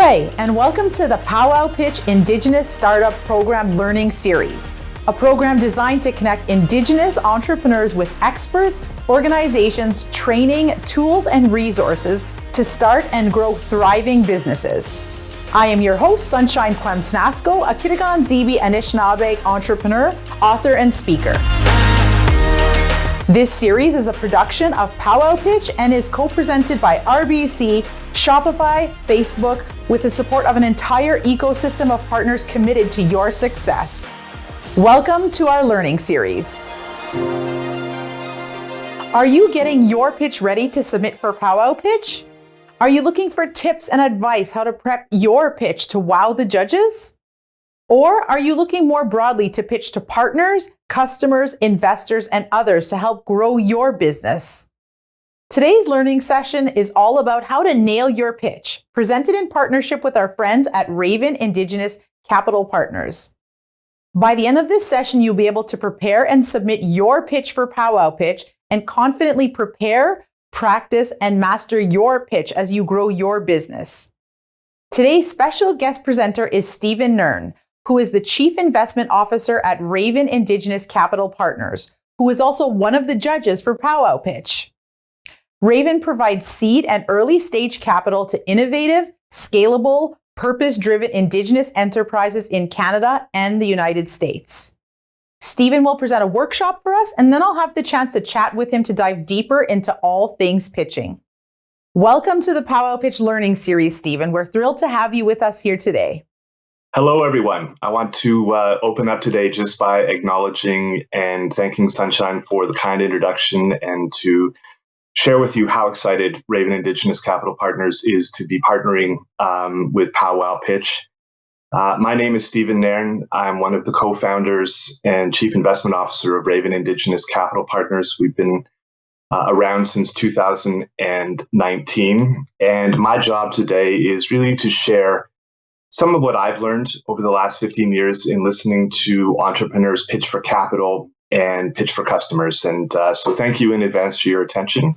Ahoy, and welcome to the Pow Wow Pitch Indigenous Startup Program Learning Series, a program designed to connect Indigenous entrepreneurs with experts, organizations, training, tools, and resources to start and grow thriving businesses. I am your host, Sunshine Kwem-Tenasco, a Kitigan Zibi Anishinaabe entrepreneur, author, and speaker. This series is a production of Pow Wow Pitch and is co-presented by RBC, Shopify, Facebook, with the support of an entire ecosystem of partners committed to your success. Welcome to our learning series. Are you getting your pitch ready to submit for Pow Wow Pitch? Are you looking for tips and advice how to prep your pitch to wow the judges? Or are you looking more broadly to pitch to partners, customers, investors, and others to help grow your business? Today's learning session is all about how to nail your pitch, presented in partnership with our friends at Raven Indigenous Capital Partners. By the end of this session, you'll be able to prepare and submit your pitch for Pow Wow Pitch and confidently prepare, practice, and master your pitch as you grow your business. Today's special guest presenter is Stephen Nern, who is the Chief Investment Officer at Raven Indigenous Capital Partners, who is also one of the judges for Pow Wow Pitch. Raven provides seed and early stage capital to innovative, scalable, purpose-driven Indigenous enterprises in Canada and the United States. Stephen will present a workshop for us, and then I'll have the chance to chat with him to dive deeper into all things pitching. Welcome to the Pow Wow Pitch Learning Series, Stephen. We're thrilled to have you with us here today. Hello, everyone. I want to open up today just by acknowledging and thanking Sunshine for the kind introduction and to share with you how excited Raven Indigenous Capital Partners is to be partnering with Pow Wow Pitch. My name is Stephen Nairn. I'm one of the co-founders and Chief Investment Officer of Raven Indigenous Capital Partners. We've been around since 2019. And my job today is really to share some of what I've learned over the last 15 years in listening to entrepreneurs pitch for capital and pitch for customers. And so thank you in advance for your attention.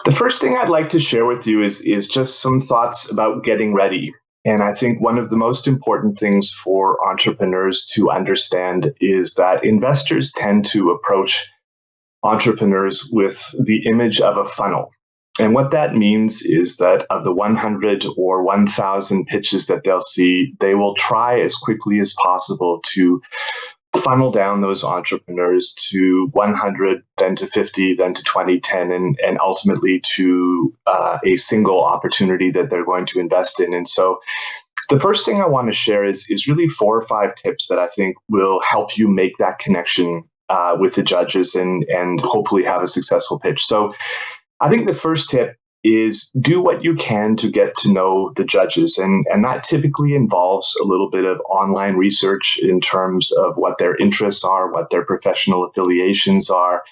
The first thing I'd like to share with you is just some thoughts about getting ready. And I think one of the most important things for entrepreneurs to understand is that investors tend to approach entrepreneurs with the image of a funnel. And what that means is that of the 100 or 1,000 pitches that they'll see, they will try as quickly as possible to funnel down those entrepreneurs to 100, then to 50, then to 20, 10, and ultimately to a single opportunity that they're going to invest in. And so the first thing I want to share is really 4 or 5 tips that I think will help you make that connection with the judges and hopefully have a successful pitch. So I think the first tip is do what you can to get to know the judges. And that typically involves a little bit of online research in terms of what their interests are, what their professional affiliations are.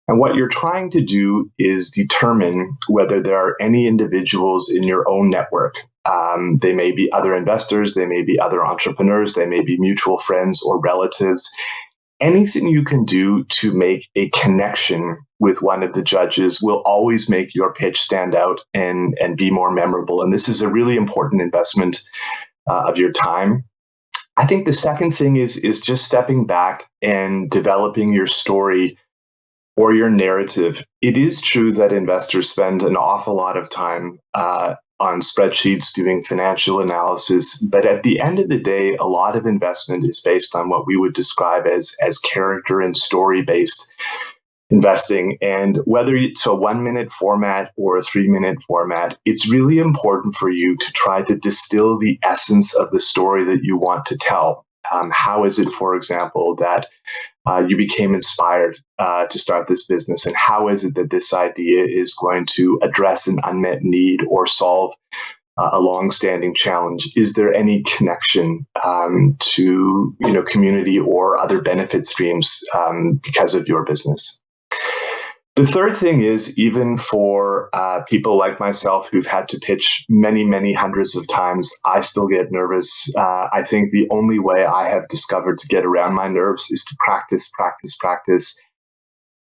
And what you're trying to do is determine whether there are any individuals in your own network. They may be other investors, they may be other entrepreneurs, they may be mutual friends or relatives. Anything you can do to make a connection with one of the judges will always make your pitch stand out and be more memorable. And this is a really important investment of your time. I think the second thing is just stepping back and developing your story or your narrative. It is true that investors spend an awful lot of time on spreadsheets doing financial analysis, but at the end of the day, a lot of investment is based on what we would describe as character and story-based investing. And whether it's a 1-minute format or a 3-minute format, it's really important for you to try to distill the essence of the story that you want to tell. How is it, for example, that you became inspired to start this business? And how is it that this idea is going to address an unmet need or solve a long-standing challenge? Is there any connection to community or other benefit streams because of your business? The third thing is, even for people like myself who've had to pitch many, many hundreds of times, I still get nervous. I think the only way I have discovered to get around my nerves is to practice,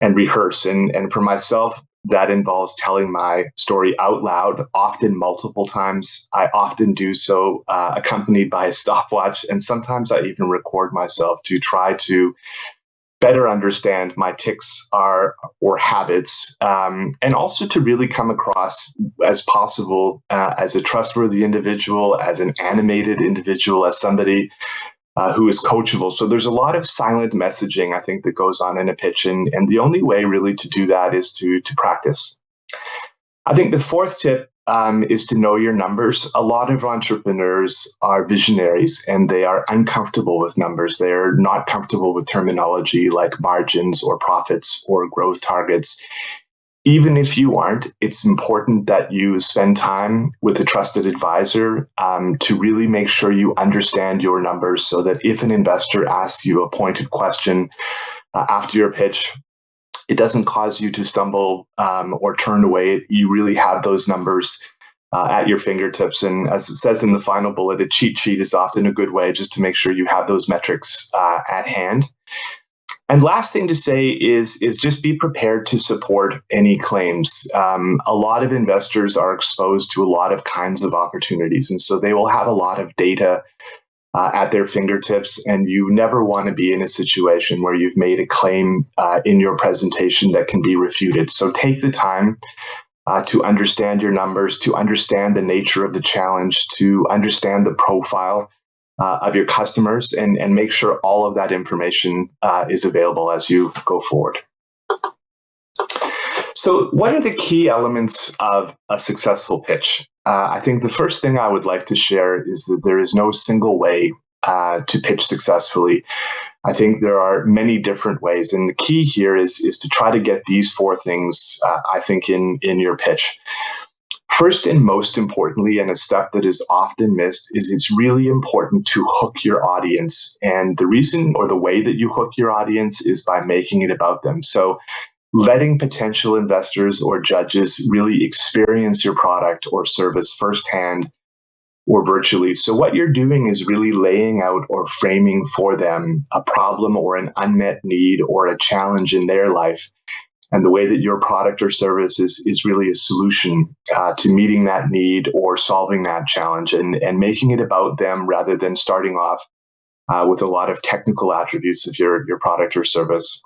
and rehearse. And for myself, that involves telling my story out loud, often multiple times. I often do so accompanied by a stopwatch, and sometimes I even record myself to try to better understand my tics are or habits, and also to really come across as possible as a trustworthy individual, as an animated individual, as somebody who is coachable. So there's a lot of silent messaging, I think, that goes on in a pitch, and the only way really to do that is to practice. I think the fourth tip is to know your numbers. A lot of entrepreneurs are visionaries and they are uncomfortable with numbers. They're not comfortable with terminology like margins or profits or growth targets. Even if you aren't, it's important that you spend time with a trusted advisor to really make sure you understand your numbers so that if an investor asks you a pointed question after your pitch, it doesn't cause you to stumble or turn away. You really have those numbers at your fingertips. And as it says in the final bullet, a cheat sheet is often a good way just to make sure you have those metrics at hand. And last thing to say is just be prepared to support any claims. A lot of investors are exposed to a lot of kinds of opportunities, and so they will have a lot of data at their fingertips, and you never want to be in a situation where you've made a claim in your presentation that can be refuted. So take the time to understand your numbers, to understand the nature of the challenge, to understand the profile of your customers, and make sure all of that information is available as you go forward. So what are the key elements of a successful pitch? I think the first thing I would like to share is that there is no single way to pitch successfully. I think there are many different ways, and the key here is to try to get these four things, I think, in your pitch. First and most importantly, and a step that is often missed, is it's really important to hook your audience. And the reason or the way that you hook your audience is by making it about them. So letting potential investors or judges really experience your product or service firsthand or virtually. So what you're doing is really laying out or framing for them a problem or an unmet need or a challenge in their life. And the way that your product or service is really a solution to meeting that need or solving that challenge, and making it about them rather than starting off with a lot of technical attributes of your product or service.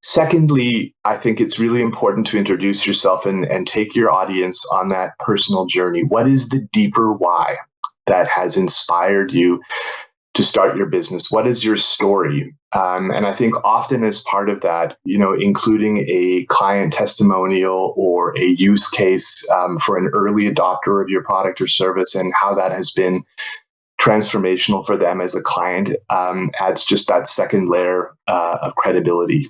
Secondly, I think it's really important to introduce yourself and take your audience on that personal journey. What is the deeper why that has inspired you to start your business? What is your story? And I think often as part of that, including a client testimonial or a use case for an early adopter of your product or service and how that has been transformational for them as a client adds just that second layer of credibility.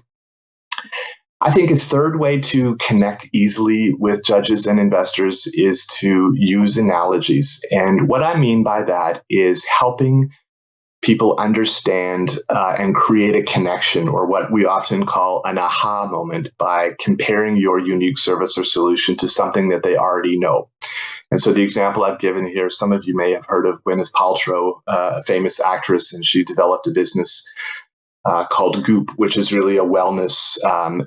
I think a third way to connect easily with judges and investors is to use analogies. And what I mean by that is helping people understand and create a connection, or what we often call an aha moment, by comparing your unique service or solution to something that they already know. And so the example I've given here, some of you may have heard of Gwyneth Paltrow, a famous actress, and she developed a business called Goop, which is really a wellness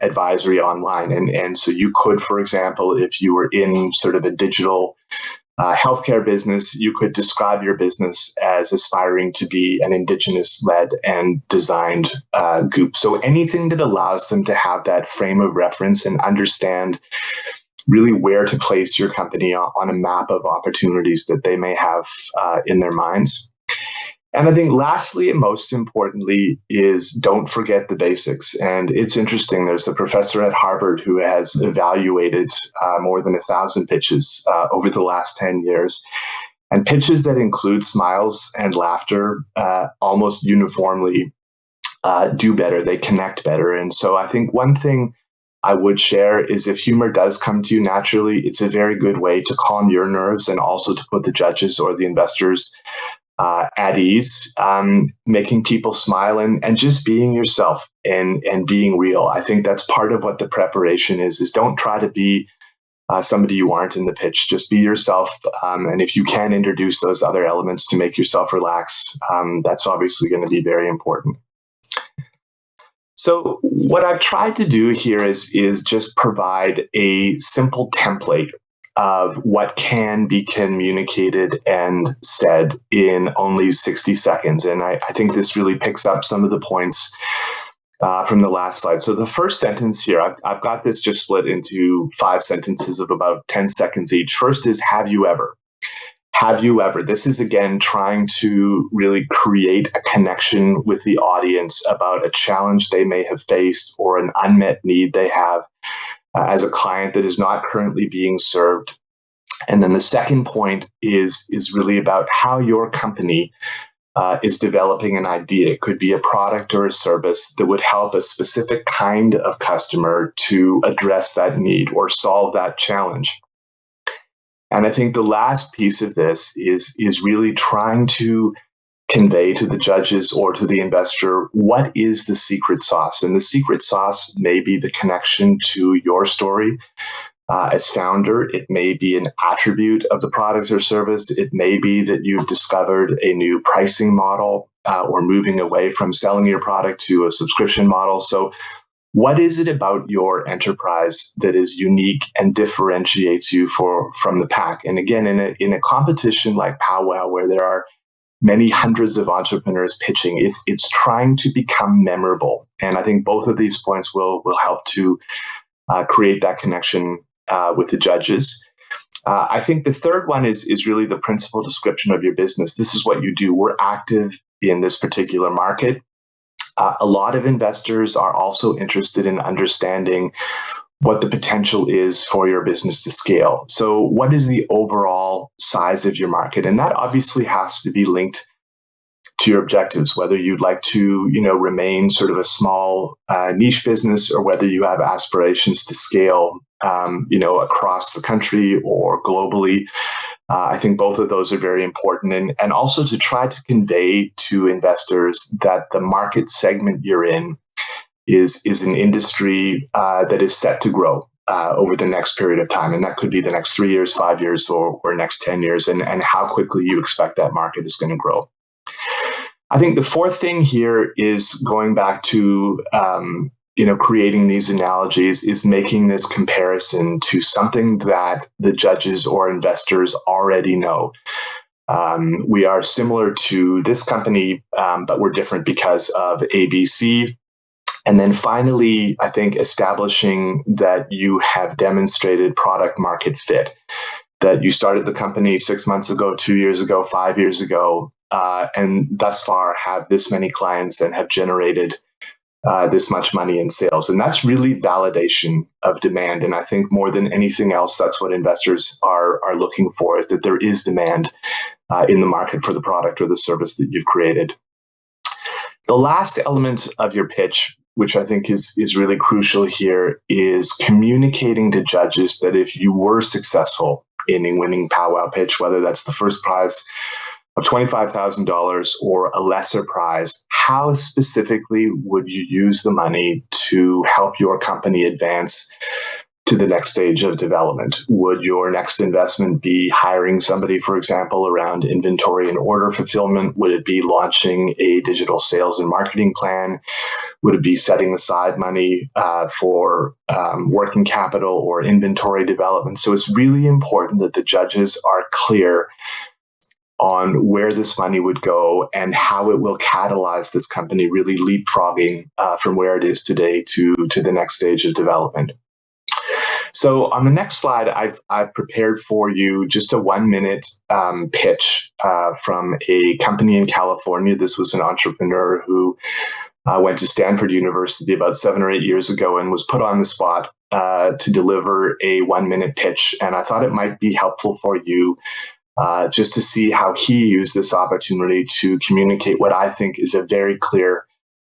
advisory online. And so you could, for example, if you were in sort of a digital healthcare business, you could describe your business as aspiring to be an Indigenous-led and designed Goop. So anything that allows them to have that frame of reference and understand really where to place your company on a map of opportunities that they may have in their minds. And I think lastly and most importantly is don't forget the basics. And it's interesting, there's a professor at Harvard who has evaluated more than 1,000 pitches over the last 10 years. And pitches that include smiles and laughter almost uniformly do better, they connect better. And so I think one thing I would share is if humor does come to you naturally, it's a very good way to calm your nerves and also to put the judges or the investors at ease, making people smile and just being yourself and being real. I think that's part of what the preparation is don't try to be somebody you aren't in the pitch. Just be yourself. And if you can introduce those other elements to make yourself relax, that's obviously going to be very important. So what I've tried to do here is just provide a simple template of what can be communicated and said in only 60 seconds. And I think this really picks up some of the points from the last slide. So the first sentence here, I've got this just split into 5 sentences of about 10 seconds each. First is, have you ever? Have you ever? This is, again, trying to really create a connection with the audience about a challenge they may have faced or an unmet need they have as a client that is not currently being served. And then the second point is really about how your company is developing an idea. It could be a product or a service that would help a specific kind of customer to address that need or solve that challenge. And I think the last piece of this is really trying to convey to the judges or to the investor what is the secret sauce. And the secret sauce may be the connection to your story as founder. It may be an attribute of the product or service. It may be that you've discovered a new pricing model or moving away from selling your product to a subscription model. So what is it about your enterprise that is unique and differentiates you from the pack? And again, in a competition like Pow Wow, where there are many hundreds of entrepreneurs pitching, it's trying to become memorable. And I think both of these points will help to create that connection with the judges. I think the third one is really the principal description of your business. This is what you do. We're active in this particular market. A lot of investors are also interested in understanding what the potential is for your business to scale. So what is the overall size of your market? And that obviously has to be linked to your objectives, whether you'd like to, remain sort of a small niche business or whether you have aspirations to scale, across the country or globally. I think both of those are very important, and also to try to convey to investors that the market segment you're in is an industry that is set to grow over the next period of time. And that could be the next 3 years, 5 years, or next 10 years, and how quickly you expect that market is going to grow. I think the fourth thing here is going back to creating these analogies, is making this comparison to something that the judges or investors already know. We are similar to this company, but we're different because of ABC. And then finally, I think establishing that you have demonstrated product market fit, that you started the company 6 months ago, 2 years ago, 5 years ago, and thus far have this many clients and have generated this much money in sales. And that's really validation of demand. And I think more than anything else, that's what investors are looking for, is that there is demand in the market for the product or the service that you've created. The last element of your pitch, which I think is really crucial here, is communicating to judges that if you were successful in winning Pow Wow Pitch, whether that's the first prize of $25,000 or a lesser prize, how specifically would you use the money to help your company advance to the next stage of development? Would your next investment be hiring somebody, for example, around inventory and order fulfillment? Would it be launching a digital sales and marketing plan? Would it be setting aside money for working capital or inventory development? So it's really important that the judges are clear on where this money would go and how it will catalyze this company really leapfrogging from where it is today to the next stage of development. So on the next slide, I've prepared for you just a 1-minute pitch from a company in California. This was an entrepreneur who went to Stanford University about 7 or 8 years ago and was put on the spot to deliver a 1-minute pitch. And I thought it might be helpful for you just to see how he used this opportunity to communicate what I think is a very clear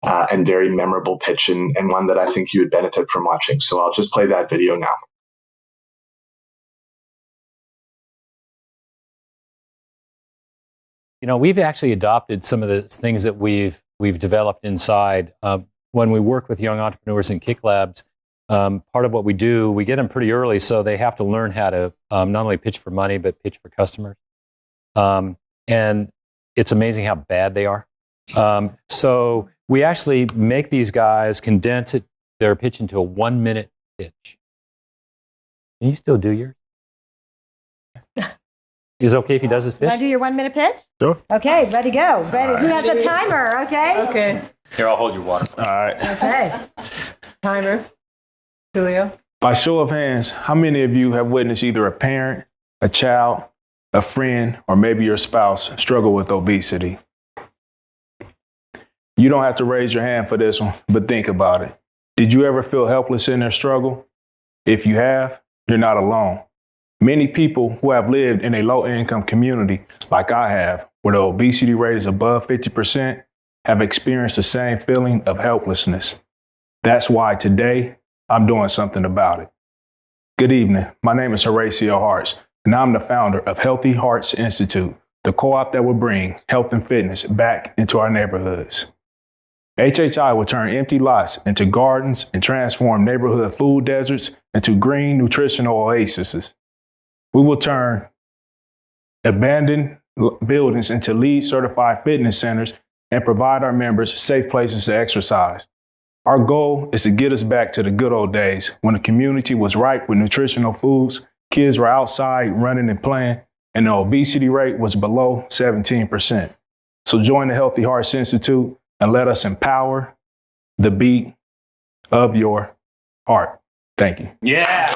and very memorable pitch, and one that I think you would benefit from watching. So I'll just play that video now. We've actually adopted some of the things that we've developed inside. When we work with young entrepreneurs in Kick Labs, part of what we do, we get them pretty early, so they have to learn how to not only pitch for money, but pitch for customers. And it's amazing how bad they are. So we actually make these guys condense their pitch into a 1-minute pitch. Can you still do yours? Is it okay if he does his pitch? Can I do your 1-minute pitch? Sure. Okay, ready, go. Ready. Who has a timer? Okay. Okay. Here, I'll hold your water. All right. Okay. Timer. Julio. By show of hands, how many of you have witnessed either a parent, a child, a friend, or maybe your spouse struggle with obesity? You don't have to raise your hand for this one, but think about it. Did you ever feel helpless in their struggle? If you have, you're not alone. Many people who have lived in a low-income community, like I have, where the obesity rate is above 50%, have experienced the same feeling of helplessness. That's why today, I'm doing something about it. Good evening. My name is Horatio Harts, and I'm the founder of Healthy Hearts Institute, the co-op that will bring health and fitness back into our neighborhoods. HHI will turn empty lots into gardens and transform neighborhood food deserts into green nutritional oases. We will turn abandoned buildings into LEED certified fitness centers and provide our members safe places to exercise. Our goal is to get us back to the good old days when the community was ripe with nutritional foods, kids were outside running and playing, and the obesity rate was below 17%. So join the Healthy Hearts Institute and let us empower the beat of your heart. Thank you. Yeah.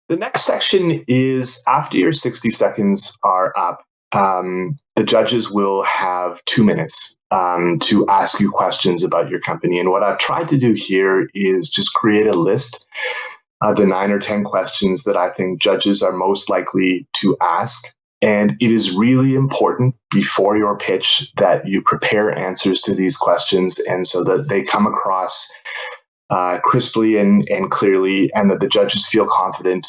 The next section is after your 60 seconds are up, the judges will have 2 minutes to ask you questions about your company. And what I've tried to do here is just create a list of the 9 or 10 questions that I think judges are most likely to ask. And it is really important before your pitch that you prepare answers to these questions, and so that they come across crisply and clearly, and that the judges feel confident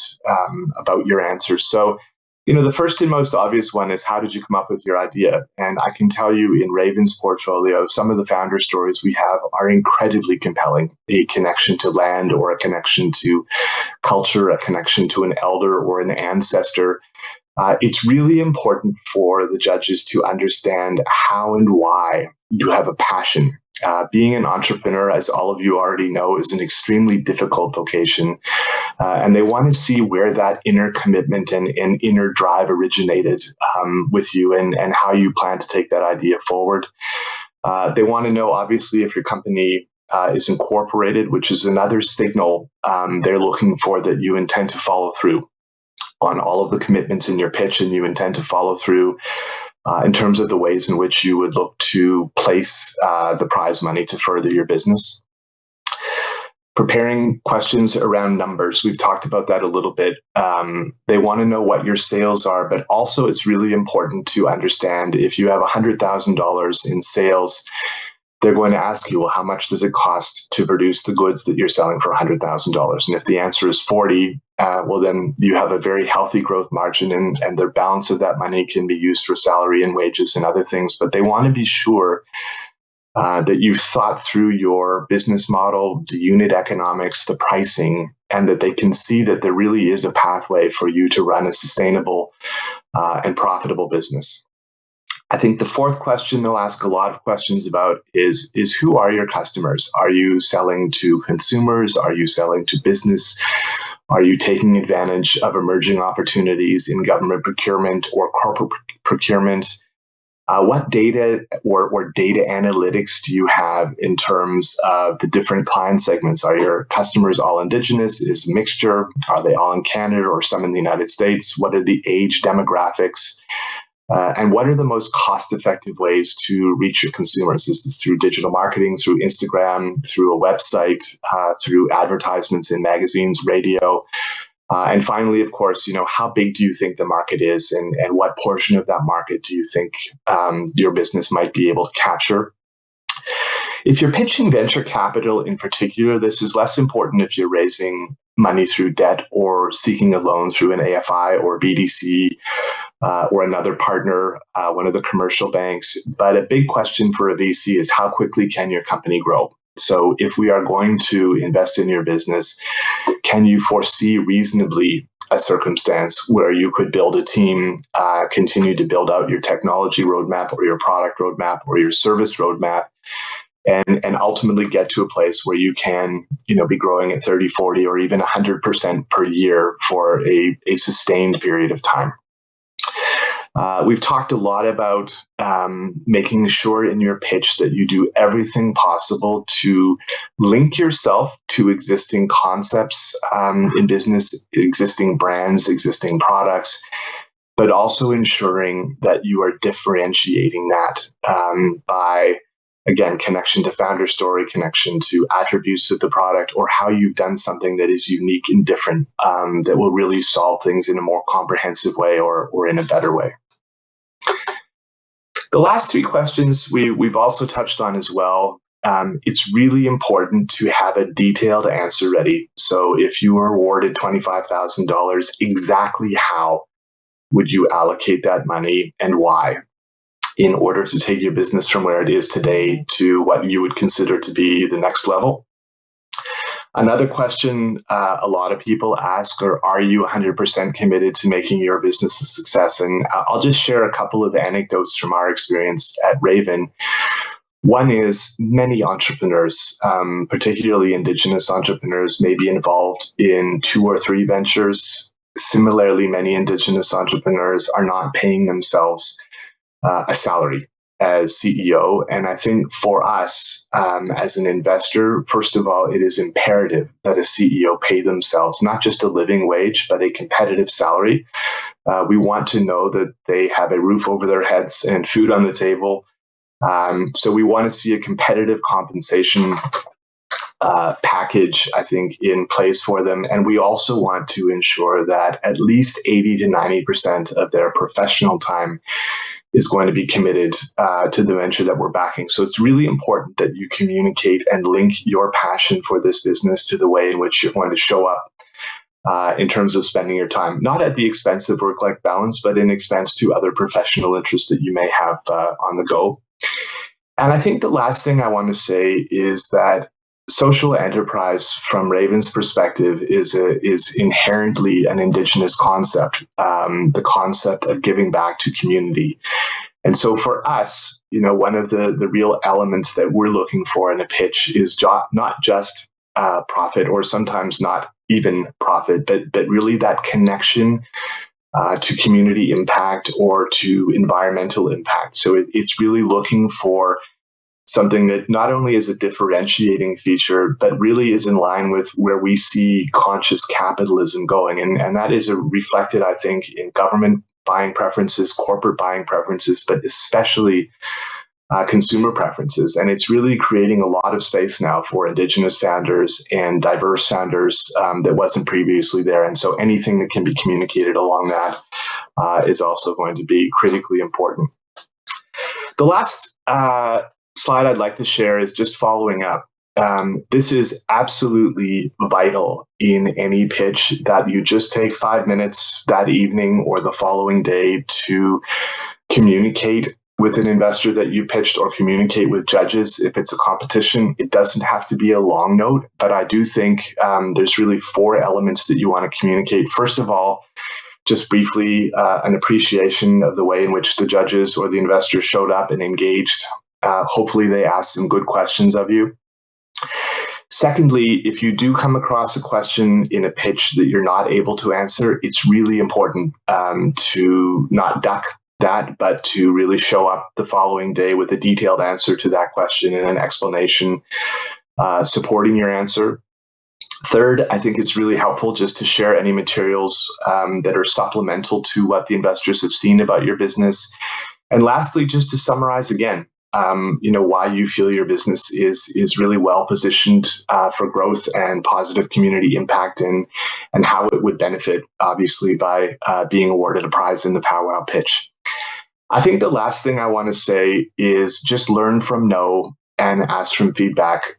about your answers. So, the first and most obvious one is, how did you come up with your idea? And I can tell you, in Raven's portfolio, some of the founder stories we have are incredibly compelling. A connection to land, or a connection to culture, a connection to an elder or an ancestor. It's really important for the judges to understand how and why you have a passion. Being an entrepreneur, as all of you already know, is an extremely difficult vocation. And they want to see where that inner commitment and inner drive originated with you, and how you plan to take that idea forward. They want to know, obviously, if your company is incorporated, which is another signal they're looking for, that you intend to follow through on all of the commitments in your pitch, and you intend to follow through in terms of the ways in which you would look to place the prize money to further your business. Preparing questions around numbers. We've talked about that a little bit. They want to know what your sales are, but also it's really important to understand, if you have $100,000 in sales, they're going to ask you, well, how much does it cost to produce the goods that you're selling for $100,000? And if the answer is 40, well, then you have a very healthy growth margin, and the balance of that money can be used for salary and wages and other things. But they want to be sure that you've thought through your business model, the unit economics, the pricing, and that they can see that there really is a pathway for you to run a sustainable and profitable business. I think the fourth question they'll ask a lot of questions about is who are your customers? Are you selling to consumers? Are you selling to business? Are you taking advantage of emerging opportunities in government procurement or corporate procurement? What data or data analytics do you have in terms of the different client segments? Are your customers all Indigenous? Is a mixture? Are they all in Canada or some in the United States? What are the age demographics? And what are the most cost-effective ways to reach your consumers? Is this through digital marketing, through Instagram, through a website, through advertisements in magazines, radio? And finally, of course, how big do you think the market is, and what portion of that market do you think your business might be able to capture? If you're pitching venture capital in particular, this is less important if you're raising money through debt or seeking a loan through an AFI or BDC or another partner, one of the commercial banks. But a big question for a VC is, how quickly can your company grow? So if we are going to invest in your business, can you foresee reasonably a circumstance where you could build a team, continue to build out your technology roadmap or your product roadmap or your service roadmap, and ultimately get to a place where you can, be growing at 30, 40, or even 100% per year for a sustained period of time. We've talked a lot about making sure in your pitch that you do everything possible to link yourself to existing concepts in business, existing brands, existing products, but also ensuring that you are differentiating that by, again, connection to founder story, connection to attributes of the product, or how you've done something that is unique and different that will really solve things in a more comprehensive way or in a better way. The last three questions we've also touched on as well. It's really important to have a detailed answer ready. So if you were awarded $25,000, exactly how would you allocate that money and why, in order to take your business from where it is today to what you would consider to be the next level? Another question a lot of people ask are you 100% committed to making your business a success? And I'll just share a couple of anecdotes from our experience at Raven. One is many entrepreneurs, particularly Indigenous entrepreneurs, may be involved in 2 or 3 ventures. Similarly, many Indigenous entrepreneurs are not paying themselves a salary as CEO. And I think for us, as an investor, first of all, it is imperative that a CEO pay themselves not just a living wage, but a competitive salary. We want to know that they have a roof over their heads and food on the table. So we want to see a competitive compensation package, I think, in place for them. And we also want to ensure that at least 80 to 90% of their professional time is going to be committed to the venture that we're backing. So it's really important that you communicate and link your passion for this business to the way in which you're going to show up in terms of spending your time, not at the expense of work-life balance, but in expense to other professional interests that you may have on the go. And I think the last thing I want to say is that social enterprise, from Raven's perspective, is inherently an Indigenous concept, the concept of giving back to community. And so for us, one of the real elements that we're looking for in a pitch is not just profit, or sometimes not even profit, but really that connection to community impact or to environmental impact. So it's really looking for something that not only is a differentiating feature, but really is in line with where we see conscious capitalism going. And that is reflected, I think, in government buying preferences, corporate buying preferences, but especially consumer preferences. And it's really creating a lot of space now for Indigenous founders and diverse founders that wasn't previously there. And so anything that can be communicated along that is also going to be critically important. The last slide I'd like to share is just following up. This is absolutely vital in any pitch, that you just take 5 minutes that evening or the following day to communicate with an investor that you pitched, or communicate with judges if it's a competition. It doesn't have to be a long note, but I do think there's really 4 elements that you want to communicate. First of all, just briefly, an appreciation of the way in which the judges or the investor showed up and engaged. Hopefully they ask some good questions of you. Secondly, if you do come across a question in a pitch that you're not able to answer, it's really important to not duck that, but to really show up the following day with a detailed answer to that question and an explanation supporting your answer. Third, I think it's really helpful just to share any materials that are supplemental to what the investors have seen about your business. And lastly, just to summarize again, why you feel your business is really well positioned for growth and positive community impact, and how it would benefit, obviously, by being awarded a prize in the Pow Wow Pitch. I think the last thing I want to say is just learn from no and ask from feedback.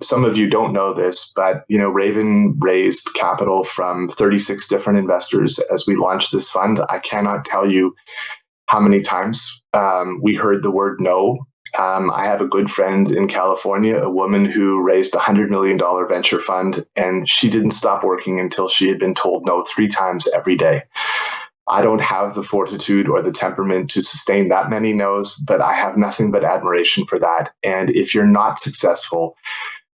Some of you don't know this, but Raven raised capital from 36 different investors as we launched this fund. I cannot tell you how many times we heard the word no I have a good friend in California, a woman who raised a $100 million venture fund, and she didn't stop working until she had been told no 3 times every day. I don't have the fortitude or the temperament to sustain that many no's, but I have nothing but admiration for that. And if you're not successful,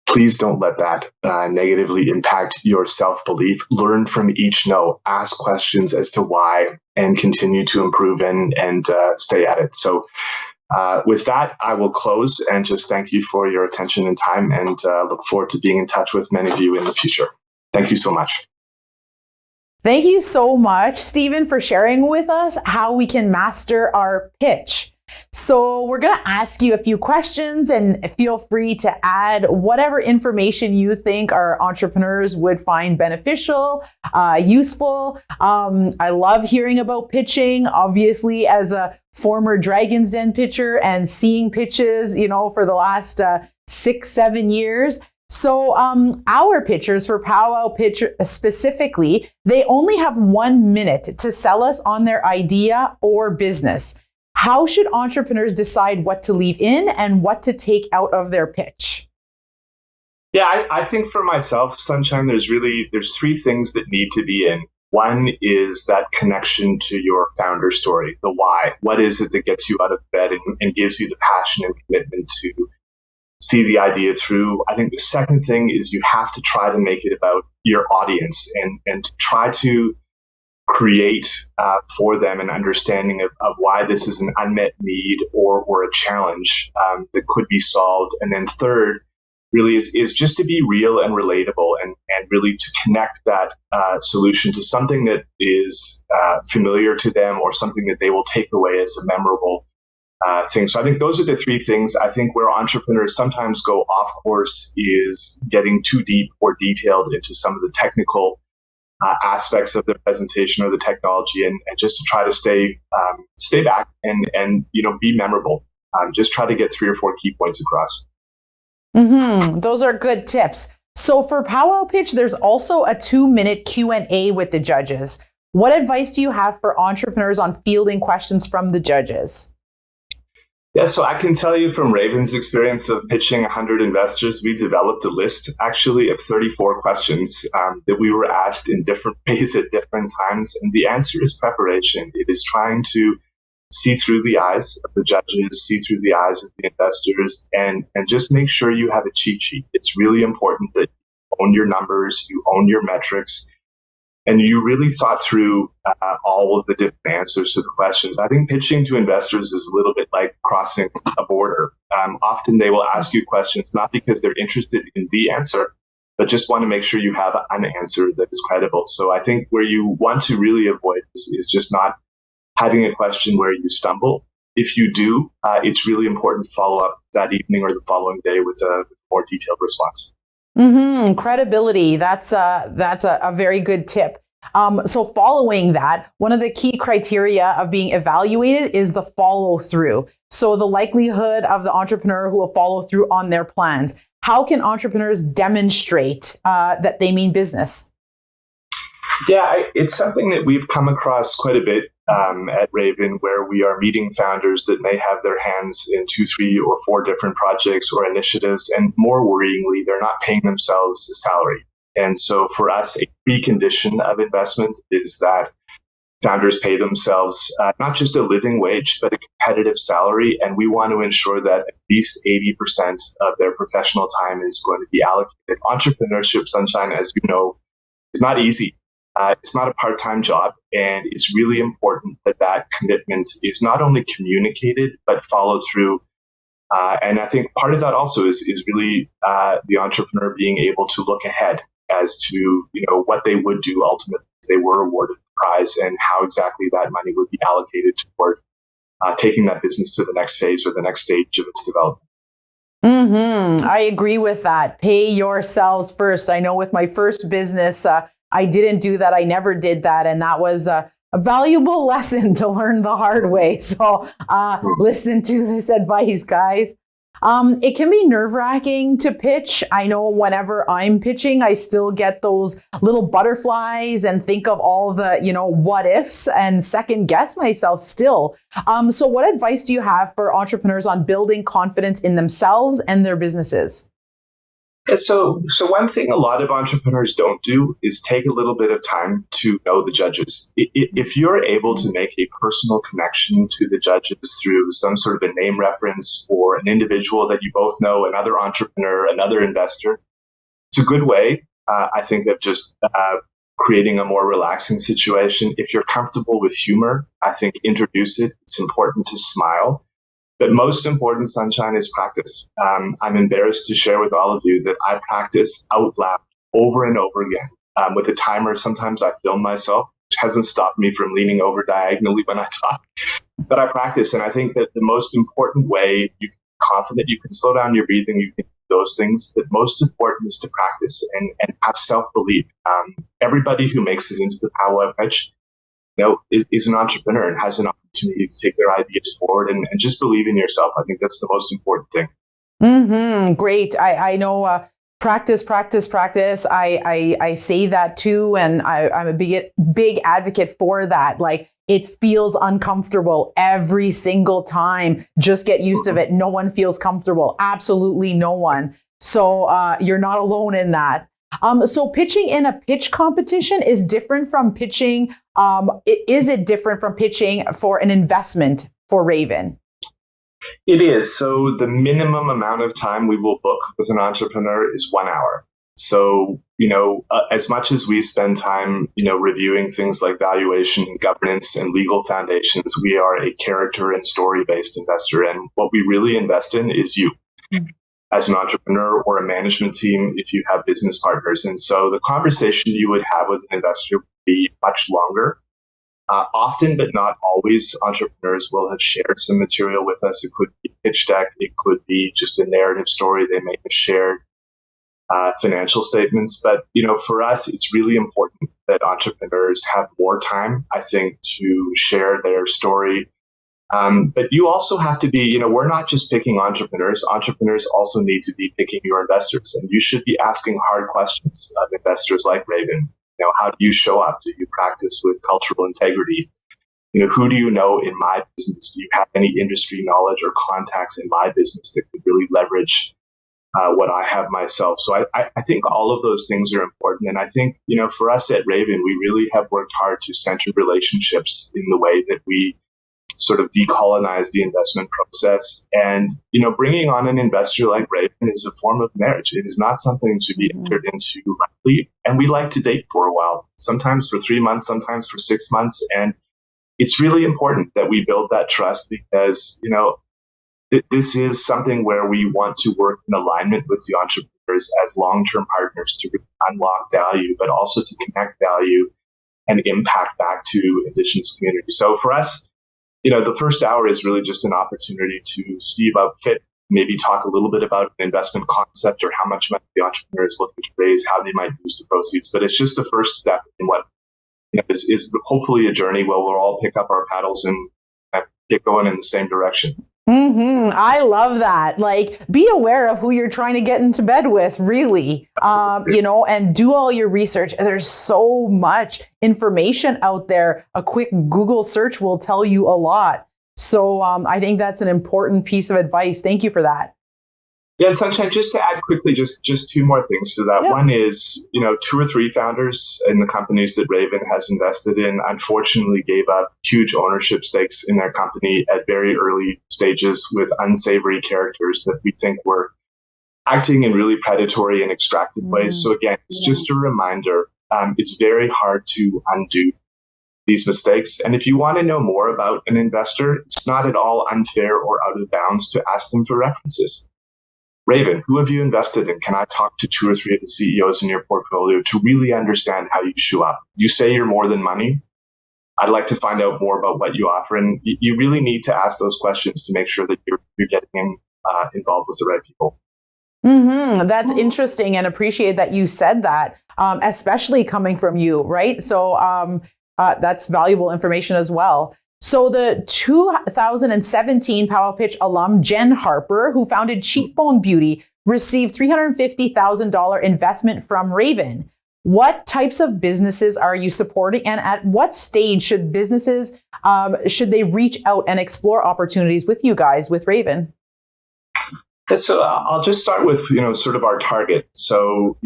please don't let that negatively impact your self-belief. Learn from each no, ask questions as to why, and continue to improve and stay at it. So with that, I will close and just thank you for your attention and time, and look forward to being in touch with many of you in the future. Thank you so much. Thank you so much, Stephen, for sharing with us how we can master our pitch. So we're going to ask you a few questions, and feel free to add whatever information you think our entrepreneurs would find beneficial, useful. I love hearing about pitching, obviously, as a former Dragon's Den pitcher and seeing pitches, for the last 6-7 years. So our pitchers for Pow Wow Pitch specifically, they only have 1 minute to sell us on their idea or business. How should entrepreneurs decide what to leave in and what to take out of their pitch? Yeah, I think for myself, Sunshine, there's 3 things that need to be in. One is that connection to your founder story, the why. What is it that gets you out of bed and gives you the passion and commitment to see the idea through? I think the second thing is you have to try to make it about your audience and to try to create for them an understanding of why this is an unmet need or a challenge that could be solved. And then third really is just to be real and relatable and really to connect that solution to something that is familiar to them or something that they will take away as a memorable thing. So I think those are the 3 things. I think where entrepreneurs sometimes go off course is getting too deep or detailed into some of the technical aspects of the presentation or the technology, and just to try to stay back and be memorable. Just try to get 3 or 4 key points across. Those are good tips. So for Pow Wow Pitch, there's also a 2-minute Q&A with the judges. What advice do you have for entrepreneurs on fielding questions from the judges? Yeah, so I can tell you from Raven's experience of pitching 100 investors, we developed a list actually of 34 questions that we were asked in different ways at different times. And the answer is preparation. It is trying to see through the eyes of the judges, see through the eyes of the investors, and just make sure you have a cheat sheet. It's really important that you own your numbers, you own your metrics, and you really thought through all of the different answers to the questions. I think pitching to investors is a little bit like crossing a border. Often they will ask you questions not because they're interested in the answer, but just want to make sure you have an answer that is credible. So I think where you want to really avoid is just not having a question where you stumble. If you do, it's really important to follow up that evening or the following day with a more detailed response. Credibility. That's a very good tip. So following that, one of the key criteria of being evaluated is the follow through. So the likelihood of the entrepreneur who will follow through on their plans. How can entrepreneurs demonstrate that they mean business? Yeah, it's something that we've come across quite a bit at Raven, where we are meeting founders that may have their hands in 2, 3, or 4 different projects or initiatives. And more worryingly, they're not paying themselves a salary. And so for us, a precondition of investment is that founders pay themselves not just a living wage, but a competitive salary. And we want to ensure that at least 80% of their professional time is going to be allocated. Entrepreneurship, Sunshine, as you know, is not easy. It's not a part-time job, and it's really important that that commitment is not only communicated, but followed through. And I think part of that also is really the entrepreneur being able to look ahead as to what they would do ultimately if they were awarded the prize and how exactly that money would be allocated toward taking that business to the next phase or the next stage of its development. I agree with that. Pay yourselves first. I know with my first business, I didn't do that. I never did that. And that was a valuable lesson to learn the hard way. So listen to this advice, guys. It can be nerve-wracking to pitch. I know whenever I'm pitching, I still get those little butterflies and think of all the, what ifs and second guess myself still. So what advice do you have for entrepreneurs on building confidence in themselves and their businesses? So one thing a lot of entrepreneurs don't do is take a little bit of time to know the judges. If you're able to make a personal connection to the judges through some sort of a name reference or an individual that you both know, another entrepreneur, another investor, it's a good way, I think, of just creating a more relaxing situation. If you're comfortable with humor, I think introduce it. It's important to smile. But most important, Sunshine, is practice. I'm embarrassed to share with all of you that I practice out loud over and over again with a timer. Sometimes I film myself, which hasn't stopped me from leaning over diagonally when I talk. But I practice, and I think that the most important way you can be confident, you can slow down your breathing, you can do those things. But most important is to practice and have self-belief. Everybody who makes it into the Pow Wow Pitch, is an entrepreneur and has an opportunity to take their ideas forward and just believe in yourself. I think that's the most important thing. Great. I know practice. I say that too. And I'm a big advocate for that. Like, it feels uncomfortable every single time. Just get used to it. No one feels comfortable. Absolutely no one. So you're not alone in that. So pitching in a pitch competition is different from pitching. Is it different from pitching for an investment for Raven? It is. So the minimum amount of time we will book with an entrepreneur is 1 hour. So, as much as we spend time, reviewing things like valuation, governance, and legal foundations, we are a character and story-based investor. And what we really invest in is you. As an entrepreneur or a management team, if you have business partners. And so the conversation you would have with an investor would be much longer. Often, but not always, entrepreneurs will have shared some material with us. It could be a pitch deck. It could be just a narrative story. They may have shared financial statements. But, for us, it's really important that entrepreneurs have more time, I think, to share their story. But you also have to be, we're not just picking entrepreneurs. Entrepreneurs also need to be picking your investors. And you should be asking hard questions of investors like Raven. How do you show up? Do you practice with cultural integrity? Who do you know in my business? Do you have any industry knowledge or contacts in my business that could really leverage what I have myself? So I think all of those things are important. And I think, for us at Raven, we really have worked hard to center relationships in the way that we sort of decolonize the investment process. And, bringing on an investor like Raven is a form of marriage. It is not something to be entered into lightly. And we like to date for a while, sometimes for 3 months, sometimes for 6 months. And it's really important that we build that trust because, this is something where we want to work in alignment with the entrepreneurs as long-term partners to unlock value, but also to connect value and impact back to Indigenous communities. So for us, the first hour is really just an opportunity to see about fit, maybe talk a little bit about an investment concept or how much money the entrepreneur is looking to raise, how they might use the proceeds. But it's just the first step in what is hopefully a journey where we'll all pick up our paddles and get going in the same direction. I love that. Like, be aware of who you're trying to get into bed with, really, and do all your research. There's so much information out there. A quick Google search will tell you a lot. So I think that's an important piece of advice. Thank you for that. Yeah, and Sunshine, just to add quickly, just 2 more things to that. Yeah. One is, 2 or 3 founders in the companies that Raven has invested in, unfortunately gave up huge ownership stakes in their company at very early stages with unsavory characters that we think were acting in really predatory and extractive ways. So again, it's just a reminder, it's very hard to undo these mistakes. And if you want to know more about an investor, it's not at all unfair or out of bounds to ask them for references. Raven, who have you invested in? Can I talk to 2 or 3 of the CEOs in your portfolio to really understand how you show up? You say you're more than money. I'd like to find out more about what you offer. And you really need to ask those questions to make sure that you're getting involved with the right people. That's interesting and appreciate that you said that, especially coming from you, right? So that's valuable information as well. So the 2017 Pow Wow Pitch alum, Jen Harper, who founded Cheekbone Beauty, received $350,000 investment from Raven. What types of businesses are you supporting, and at what stage should businesses, should they reach out and explore opportunities with you guys, with Raven? So I'll just start with, sort of our target. So,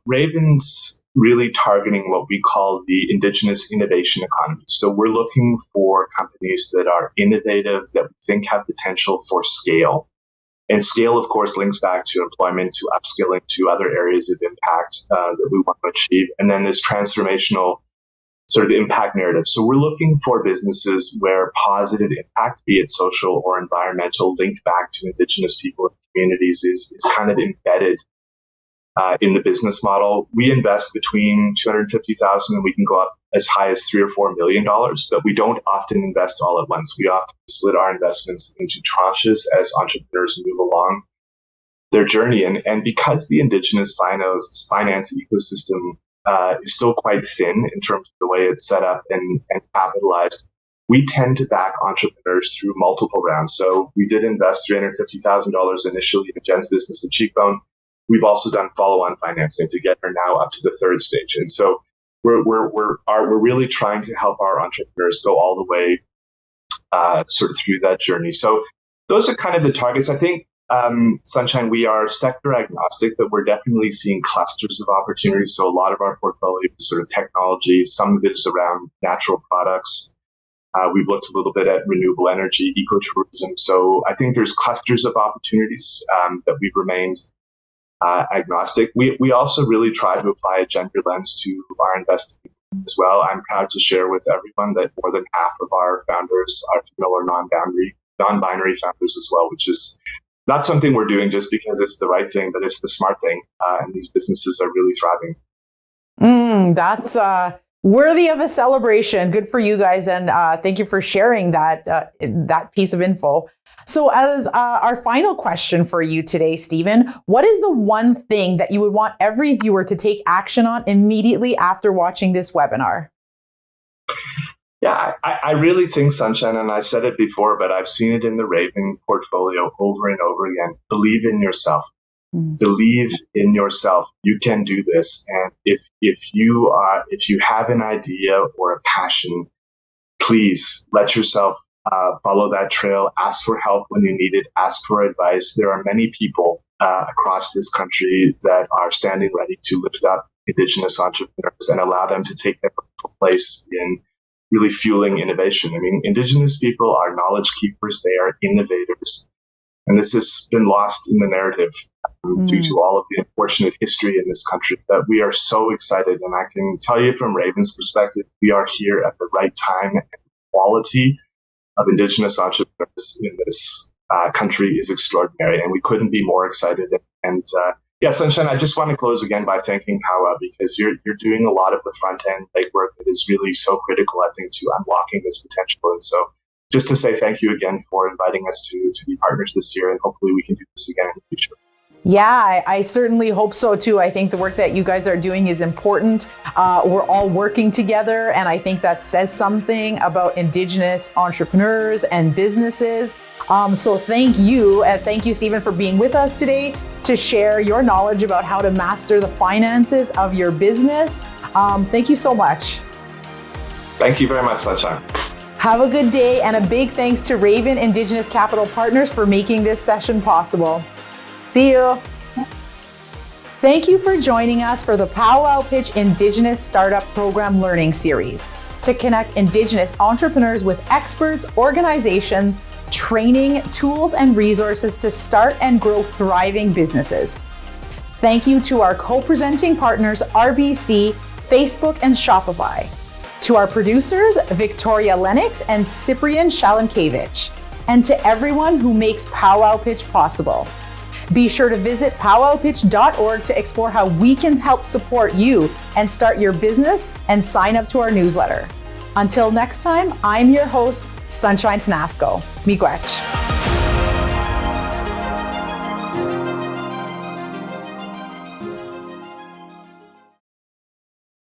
Raven's really targeting what we call the Indigenous innovation economy. So we're looking for companies that are innovative, that we think have potential for scale. And scale, of course, links back to employment, to upskilling, to other areas of impact that we want to achieve. And then this transformational sort of impact narrative. So we're looking for businesses where positive impact, be it social or environmental, linked back to Indigenous people and communities is kind of embedded in the business model. We invest between $250,000 and we can go up as high as $3 or $4 million, but we don't often invest all at once. We often split our investments into tranches as entrepreneurs move along their journey. And because the Indigenous finance ecosystem is still quite thin in terms of the way it's set up and capitalized, we tend to back entrepreneurs through multiple rounds. So we did invest $350,000 initially in Jen's business at Cheekbone. We've also done follow-on financing to get her now up to the third stage. And so we're really trying to help our entrepreneurs go all the way sort of through that journey. So those are kind of the targets. I think, Sunshine, we are sector agnostic, but we're definitely seeing clusters of opportunities. So a lot of our portfolio is sort of technology. Some of it is around natural products. We've looked a little bit at renewable energy, ecotourism. So I think there's clusters of opportunities that we've remained agnostic. We also really try to apply a gender lens to our investing as well. I'm proud to share with everyone that more than half of our founders are female or non-binary founders as well, which is not something we're doing just because it's the right thing, but it's the smart thing. And these businesses are really thriving. That's worthy of a celebration. Good for you guys. And thank you for sharing that piece of info. So as our final question for you today, Stephen, what is the one thing that you would want every viewer to take action on immediately after watching this webinar? Yeah, I really think, Sunshine, and I said it before, but I've seen it in the Raven portfolio over and over again. Believe in yourself. Believe in yourself. You can do this. And if you have an idea or a passion, please let yourself follow that trail. Ask for help when you need it. Ask for advice. There are many people across this country that are standing ready to lift up Indigenous entrepreneurs and allow them to take their place in really fueling innovation. I mean, Indigenous people are knowledge keepers. They are innovators. And this has been lost in the narrative due to all of the unfortunate history in this country. But we are so excited. And I can tell you from Raven's perspective, we are here at the right time. And the quality of Indigenous entrepreneurs in this country is extraordinary. And we couldn't be more excited. And Sunshine, I just want to close again by thanking Pow Wow, because you're doing a lot of the front end legwork that is really so critical, I think, to unlocking this potential. And so just to say thank you again for inviting us to be partners this year, and hopefully we can do this again in the future. Yeah, I certainly hope so too. I think the work that you guys are doing is important. We're all working together, and I think that says something about Indigenous entrepreneurs and businesses. So thank you, and thank you, Stephen, for being with us today to share your knowledge about how to master the finances of your business. Thank you so much. Thank you very much, Sunshine. Have a good day, and a big thanks to Raven Indigenous Capital Partners for making this session possible. See you. Thank you for joining us for the Pow Wow Pitch Indigenous Startup Program Learning Series to connect Indigenous entrepreneurs with experts, organizations, training, tools, and resources to start and grow thriving businesses. Thank you to our co-presenting partners, RBC, Facebook, and Shopify. To our producers, Victoria Lennox and Cyprian Shalankevich. And to everyone who makes Pow Wow Pitch possible. Be sure to visit powwowpitch.org to explore how we can help support you and start your business, and sign up to our newsletter. Until next time, I'm your host, Sunshine Tenasco. Miigwech.